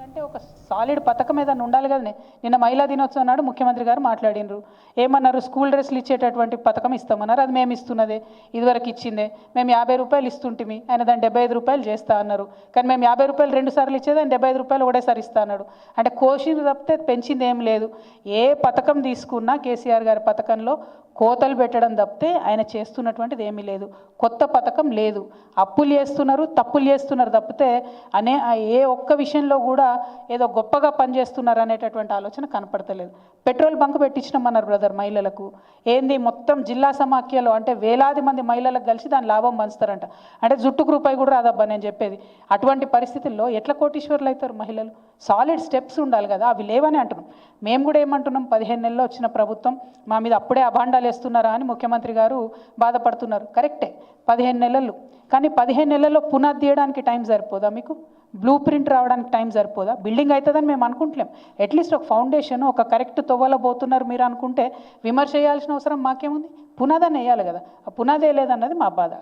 అంటే ఒక సాలిడ్ పథకం ఏదైనా ఉండాలి కదనే. నిన్న మహిళా దినోత్సవం నాడు ముఖ్యమంత్రి గారు మాట్లాడినరు, ఏమన్నారు, స్కూల్ డ్రెస్లు ఇచ్చేటటువంటి పథకం ఇస్తామన్నారు. అది మేము ఇస్తున్నదే, ఇదివరకు ఇచ్చిందే. మేము 50 రూపాయలు ఇస్తుంటిమి, ఆయన దాన్ని 75 రూపాయలు చేస్తా అన్నారు. కానీ మేము 50 రూపాయలు 2 సార్లు ఇచ్చేది, ఆయన 75 రూపాయలు ఒకటేసారి ఇస్తా అన్నాడు. అంటే కోషింది తప్పితే పెంచింది ఏం లేదు. ఏ పథకం తీసుకున్నా కేసీఆర్ గారి పథకంలో కోతలు పెట్టడం తప్పితే ఆయన చేస్తున్నటువంటిది ఏమీ లేదు. కొత్త పథకం లేదు. అప్పులు చేస్తున్నారు, తప్పులు చేస్తున్నారు తప్పితే ఏ ఒక్క విషయంలో కూడా ఏదో గొప్పగా పనిచేస్తున్నారు అనేటటువంటి ఆలోచన కనపడతలేదు. పెట్రోల్ బంక్ పెట్టించినామన్నారు బ్రదర్ మహిళలకు. ఏంది మొత్తం జిల్లా సమాఖ్యలో అంటే వేలాది మంది మహిళలకు కలిసి దాని లాభం పంచుతారంట. అంటే జుట్టుకు రూపాయి కూడా రాదబ్బా నేను చెప్పేది. అటువంటి పరిస్థితుల్లో ఎట్లా కోటీశ్వర్లు అవుతారు మహిళలు? సాలిడ్ స్టెప్స్ ఉండాలి కదా, అవి లేవని అంటున్నాం. మేము కూడా ఏమంటున్నాం, 15 నెలల్లో వచ్చిన ప్రభుత్వం మా మీద అప్పుడే అభాండాలు వేస్తున్నారా అని ముఖ్యమంత్రి గారు బాధపడుతున్నారు. కరెక్టే, 15 నెలలు. కానీ 15 నెలల్లో పునాది తీయడానికి టైం సరిపోదా మీకు? బ్లూ ప్రింట్ రావడానికి టైం సరిపోదా? బిల్డింగ్ అవుతుందని మేము అనుకుంటలేం. అట్లీస్ట్ ఒక ఫౌండేషన్, ఒక కరెక్ట్ తొవ్వలో పోతున్నారు మీరు అనుకుంటే విమర్శ చేయాల్సిన అవసరం మాకేముంది? పునాదాన్ని వేయాలి కదా, ఆ పునాది వేయలేదన్నది మా బాధ.